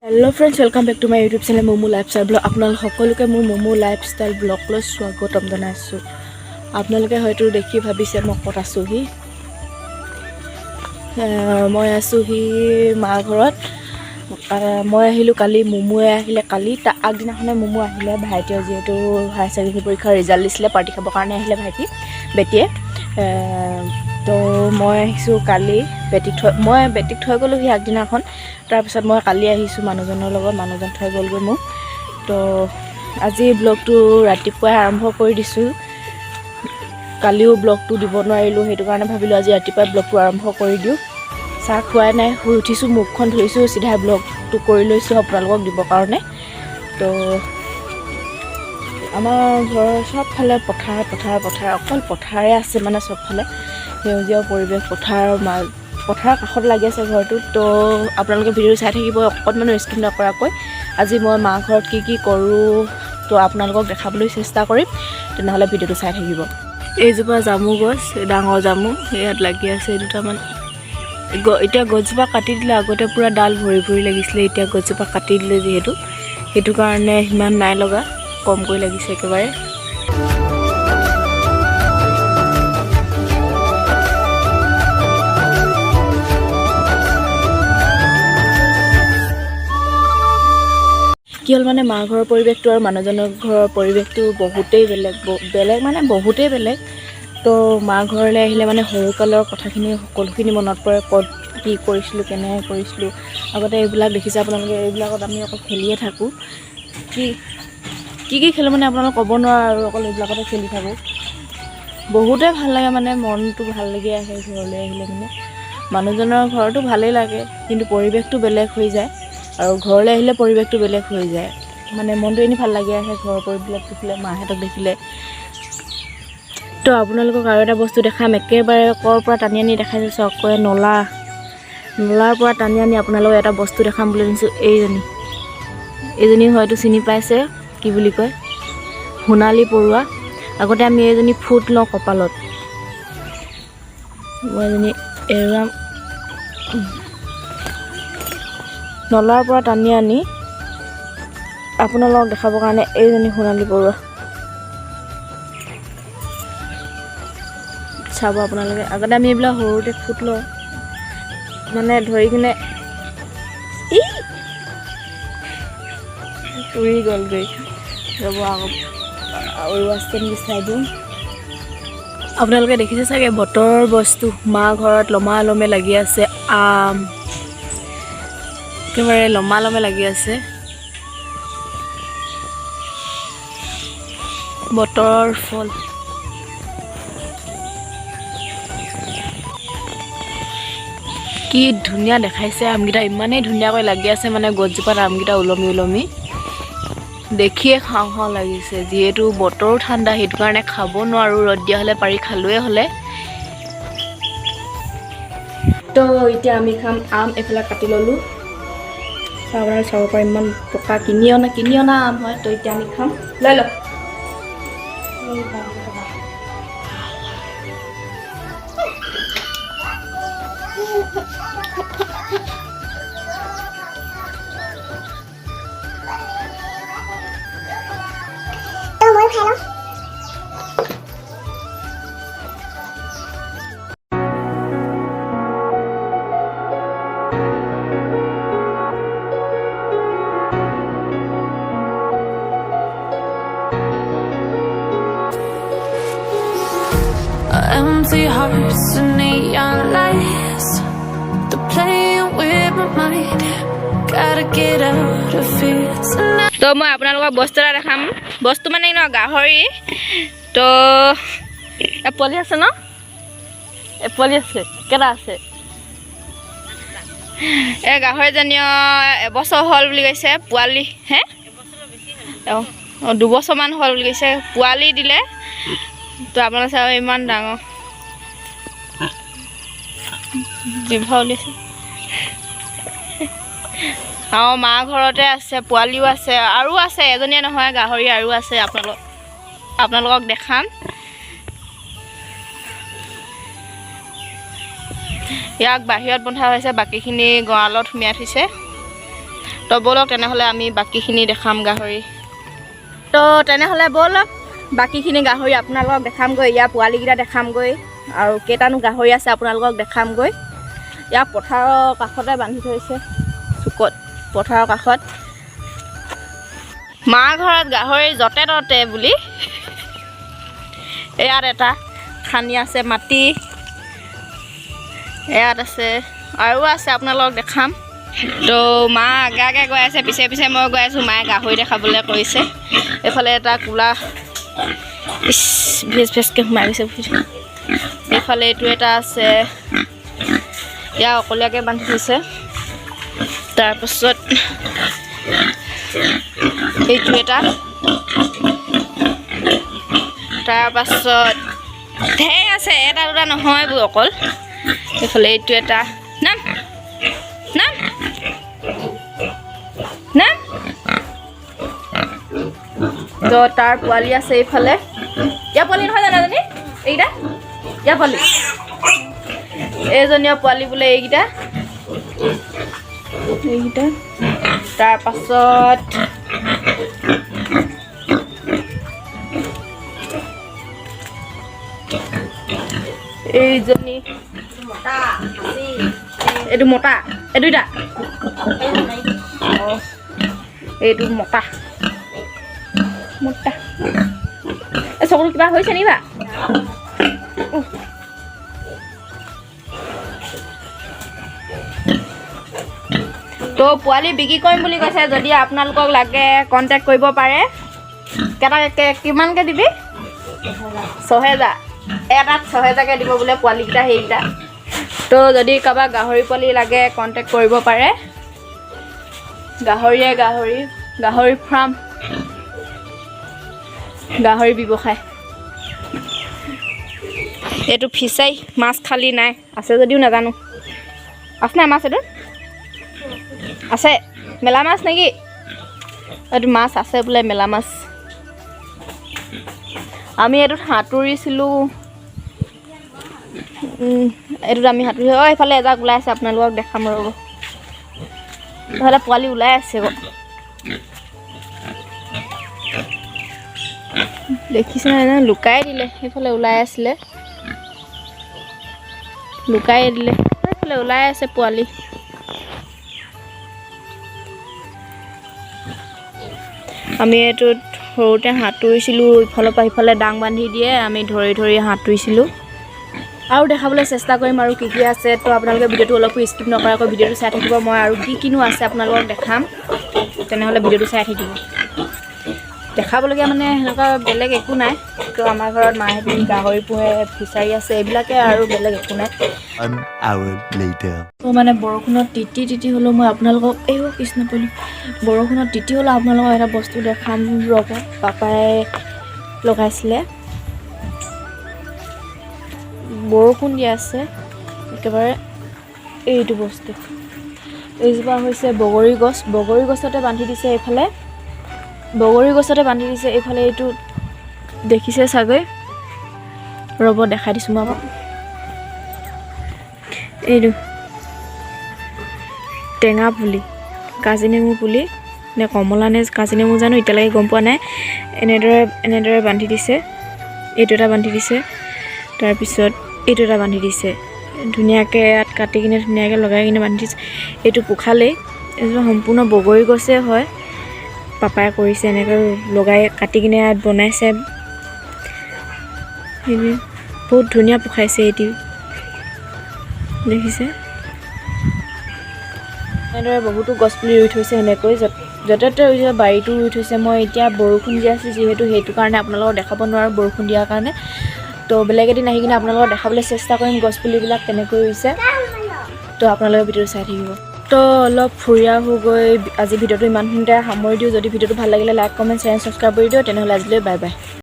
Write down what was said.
Hello friends welcome back to my YouTube channel Momo lifestyle blog आपनालोक সকলোকে মোৰ momo lifestyle ব্লগলৈ স্বাগতম জনাইছোঁ। আপোনালোকে হয়তো দেখি ভাবিছে মই ক'ত আছোঁহি। মই আছোঁহি মাৰ ঘৰত। মই আহিলোঁ কালি, মোমোৱে আহিলে কালি, তাৰ আগদিনাখনে মোমো আহিলে। ভাইটিয়ে যিহেতু হায়াৰ ছেকেণ্ডেৰী পৰীক্ষাৰ ৰিজাল্ট দিছিলে, পাৰ্টি খাবৰ কাৰণে আহিলে বেটিয়ে। তো মই আহিছোঁ কালি, বেটিক থৈ গ'লোহি আগদিনাখন। তাৰপিছত মই কালি আহিছোঁ মানুহজনৰ লগত, মানুহজন থৈ গ'লগৈ মোক। তো আজি ব্লগটো ৰাতিপুৱাই আৰম্ভ কৰি দিছোঁ। কালিও ব্লগটো দিব নোৱাৰিলোঁ, সেইটো কাৰণে ভাবিলোঁ আজি ৰাতিপুৱাই ব্লগটো আৰম্ভ কৰি দিওঁ। চাহ খোৱাই নাই, শুই উঠিছোঁ, মুখখন ধুইছোঁ, চিধাই ব্লগটো কৰি লৈছোঁ আপোনালোকক দিবৰ কাৰণে। তো আমাৰ ঘৰৰ চবফালে পথাৰ অকল পথাৰে আছে, মানে চবফালে সেউজীয়া পৰিৱেশ, পথাৰৰ কাষত লাগি আছে ঘৰটোত। তো আপোনালোকে ভিডিঅ'টো চাই থাকিব অকণমান স্কিপ নকৰাকৈ। আজি মই মা ঘৰত কি কৰোঁ তো আপোনালোকক দেখাবলৈ চেষ্টা কৰিম, তেনেহ'লে ভিডিঅ'টো চাই থাকিব। এইজোপা জামু গছ, ডাঙৰ জামু ইয়াত লাগি আছে দুটামান। এতিয়া গছজোপা কাটি দিলে, আগতে পূৰা ডাল ভৰি লাগিছিলে, এতিয়া গছজোপা কাটি দিলে যিহেতু, সেইটো কাৰণে সিমান নাই লগা, কমকৈ লাগিছে একেবাৰে। কি হ'ল মানে মা ঘৰৰ পৰিৱেশটো আৰু মানুহজনৰ ঘৰৰ পৰিৱেশটো বহুতেই বেলেগ। তো মা ঘৰলৈ আহিলে মানে সৰুকালৰ কথাখিনি সকলোখিনি মনত পৰে, ক'ত কি কৰিছিলোঁ, কেনেকৈ কৰিছিলোঁ। আগতে এইবিলাক দেখিছে আপোনালোকে, এইবিলাকত আমি অকল খেলিয়ে থাকোঁ। কি খেলোঁ মানে আপোনালোকে ক'ব নোৱাৰে, আৰু অকল এইবিলাকতে খেলি থাকোঁ। বহুতেই ভাল লাগে, মানে মনটো ভাল লাগি আহে ঘৰলৈ আহিলে। মানে মানুহজনৰ ঘৰটো ভালেই লাগে, কিন্তু পৰিৱেশটো বেলেগ হৈ যায়, আৰু ঘৰলৈ আহিলে পৰিৱেশটো বেলেগ হৈ যায়। মানে মনটো এনেই ভাল লাগি আহে ঘৰৰ পৰিৱেশ দেখিলে, মাহঁতক দেখিলে। তো আপোনালোকক আৰু এটা বস্তু দেখাম, একেবাৰে ক'ৰ পৰা টানি আনি দেখাইছোঁ চককৈ, নলাৰ পৰা টানি আনি আপোনালোকক এটা বস্তু দেখাম বুলি ভাবিছোঁ। এইজনী হয়তো চিনি পাইছে, কি বুলি কয়, সোণালী পৰুৱা। আগতে আমি এইজনী ফুট লওঁ কপালত। মই এজনী এৰুৱাম, নলাৰ পৰা টানি আনি আপোনালোকক দেখাবৰ কাৰণে। এইজনী সোণালী পৰুৱা চাব আপোনালোকে। আগতে আমি এইবিলাক সৰুতে ফুট লওঁ, মানে ধৰি কিনে উৰি গ'লগৈ। ৰ'ব আকৌ আৰু আছে নেকি চাই দিওঁ। আপোনালোকে দেখিছে চাগে বতৰৰ বস্তু মা ঘৰত লমে লাগি আছে। আম একেবাৰে লমে লাগি আছে, বতৰৰ ফল। কি ধুনীয়া দেখাইছে আমকেইটা, ইমানেই ধুনীয়াকৈ লাগি আছে, মানে গছজোপাত আমকেইটা ওলমি দেখিয়ে খাওঁ লাগিছে। যিহেতু বতৰো ঠাণ্ডা, সেইটো কাৰণে খাব নোৱাৰোঁ, ৰ'দ দিয়া হ'লে পাৰি খালোৱে হ'লে। তো এতিয়া আমি খাম আম। এইফালে কাটি ল'লোঁ, আপোনাৰ চাব পাৰে ইমান পকা, কিনি অনা আম হয়। তো এতিয়া আমি খাম, লৈ লওক। মই খাই লওঁ। Empty hearts and neon lights, they're playing with my mind. Gotta get out of here tonight. তো মই আপোনালোকক বস্তু এটা দেখাম, বস্তু মানে ন গাহৰি। তো পোৱালি আছে ন, পোৱালি আছে, কেইটা আছে? এই গাহৰিজনীও এবছৰ হ'ল বুলি কৈছে, পোৱালি 2বছৰমান হ'ল বুলি কৈছে, পোৱালি দিলে। তো আপোনালোকে চাব ইমান ডাঙৰ জিভা উলিয়াইছে। মা ঘৰতে আছে, পোৱালিও আছে, আৰু আছে, এজনীয়ে নহয় গাহৰি আৰু আছে। আপোনালোকক দেখাম। ইয়াক বাহিৰত বন্ধা হৈছে, বাকীখিনি গঁৰালত সুমিয়াই থৈছে। তো ব'লক তেনেহ'লে আমি বাকীখিনি দেখাম গাহৰি। তো তেনেহ'লে ব'লক বাকীখিনি গাহৰি আপোনালোকক দেখামগৈ, ইয়াৰ পোৱালিকেইটা দেখামগৈ আৰু কেইটানো গাহৰি আছে আপোনালোকক দেখামগৈ। ইয়াৰ পথাৰৰ কাষতে বান্ধি থৈছে, চুকত পথাৰৰ কাষত। মা ঘৰত গাহৰি য'তে ত'তে বুলি ইয়াত এটা খান্দি আছে মাটি, ইয়াত আছে আৰু আছে আপোনালোকক দেখাম। তো মা আগে আগে গৈ আছে, পিছে পিছে মই গৈ আছোঁ। মায়ে গাহৰি দেখাবলৈ কৈছে। এইফালে এটা কোলা ভেজ ভেজকৈ সোমাই গৈছে। এইফালে এইটো এটা আছে, ইয়াৰ অকলীয়াকৈ বান্ধি থৈছে। তাৰপাছত এইটো এটা, তাৰপাছত ঢেৰ আছে, এটা দুটা নহয় বোৰ অকল। এইফালে এইটো এটা, নাম নাম নাম। তো তাৰ পোৱালি আছে এইফালে। ইয়াৰ পোৱালি নহয় জানো এজনী, এইকেইটা ইয়াৰ পোৱালি, এইজনীয়া পোৱালি বোলে এইকেইটা। তাৰপাছত এইজনী, এইটো মতা, এই দুইটা অঁ, এইটো মতা মতা। এই চকুটো কিবা হৈছে নি বা? তো পোৱালি বিক্ৰী কৰিম বুলি কৈছে, যদি আপোনালোকক লাগে কণ্টেক্ট কৰিব পাৰে। কিমানকৈ দিবি? 6000, এটাত 6000কৈ দিব বোলে পোৱালিকেইটা সেইকেইটা। তো যদি কাৰোবাক গাহৰি পোৱালি লাগে কণ্টেক্ট কৰিব পাৰে। গাহৰি ফাৰ্ম, গাহৰি ব্যৱসায়। এইটো ফিচাৰী, মাছ খালি নাই, আছে যদিও নাজানো। আছে নাই মাছ? এইটো আছে, মেলা মাছ নেকি? এইটো মাছ আছে বোলে, মেলা মাছ। আমি এইটোত সাঁতুৰিছিলোঁ, এইটোত আমি সাঁতুৰিছোঁ। অঁ, এইফালে এজাক ওলাই আছে, আপোনালোকক দেখাম ৰ'ব। এইফালে পোৱালি ওলাই আছে আকৌ, দেখিছে নাই? লুকাই দিলে, সেইফালে ওলাই আছিলে, লুকাই দিলে। সেইফালে ওলাই আছে পোৱালি। আমি এইটোত সৰুতে সাঁতুৰিছিলোঁ, ইফালৰ পৰা সিফালে ডাং বান্ধি দিয়ে, আমি ধৰি ধৰি সাঁতুৰিছিলোঁ। আৰু দেখাবলৈ চেষ্টা কৰিম আৰু কি কি আছে। তো আপোনালোকে ভিডিঅ'টো অলপো স্কিপ নকৰাকৈ ভিডিঅ'টো চাই থাকিব। মই আৰু কি কিনো আছে আপোনালোকক দেখাম, তেনেহ'লে ভিডিঅ'টো চাই থাকিব। দেখাবলগীয়া মানে সেনেকুৱা বেলেগ একো নাই। তো আমাৰ ঘৰত মাহেঁতি গাহৰি পোহে, ফিচাৰী আছে, এইবিলাকে আৰু বেলেগ একো নাই। তো মানে বৰষুণত তিতি হ'লেও মই আপোনালোকক কৃষ্ণ পৰিলোঁ, বৰষুণত তিতি হ'লেও আপোনালোকক এটা বস্তু দেখাম ৰ'ব। পাপাই লগাইছিলে, বৰষুণ দি আছে একেবাৰে। এইটো বস্তু, এইজোপা হৈছে বগৰী গছ। বগৰী গছতে বান্ধি দিছে এইফালে, বগৰী গছতে বান্ধি দিছে এইফালে। এইটো দেখিছে চাগৈ, ৰ'ব দেখাই দিছোঁ মই আপোনাক। এইটো টেঙা পুলি, কাজি নেমু পুলি নে কমলা নে কাজি নেমু জানো, এতিয়ালৈকে গম পোৱা নাই। এনেদৰে বান্ধি দিছে। এইটো এটা বান্ধি দিছে, তাৰপিছত এইটো এটা বান্ধি দিছে। ধুনীয়াকৈ ইয়াত কাটি কিনে ধুনীয়াকৈ লগাই কিনে বান্ধি দিছে। এইটো পোখালেই, এইটো সম্পূৰ্ণ বগৰী গছেই হয়। পাপাই কৰিছে এনেকৈ লগাই কাটি কিনে ইয়াত বনাইছে। বহুত ধুনীয়া পোখাইছে এইটো, দেখিছে? এনেদৰে বহুতো গছপুলি ৰুই থৈছে, এনেকৈ য'তে ত'তে ৰুই থৈছে, বাৰীটো ৰুই থৈছে। মই এতিয়া বৰষুণ দি আছে যিহেতু, সেইটো কাৰণে আপোনালোকক দেখাব নোৱাৰোঁ, বৰষুণ দিয়াৰ কাৰণে। তো বেলেগ এদিন আহি কিনে আপোনালোকক দেখাবলৈ চেষ্টা কৰিম গছপুলিবিলাক কেনেকৈ ৰুইছে। তো আপোনালোকে ভিডিঅ'টো চাই থাকিব। তো অলপ ফুৰি আহোঁগৈ, আজি ভিডিঅ'টো ইমানখিনিতে সামৰি দিওঁ। যদি ভিডিঅ'টো ভাল লাগিলে লাইক, কমেণ্ট, শ্বেয়াৰ, ছাবস্ক্ৰাইব কৰি দিওঁ। তেনেহ'লে আজিলৈ বাই বাই।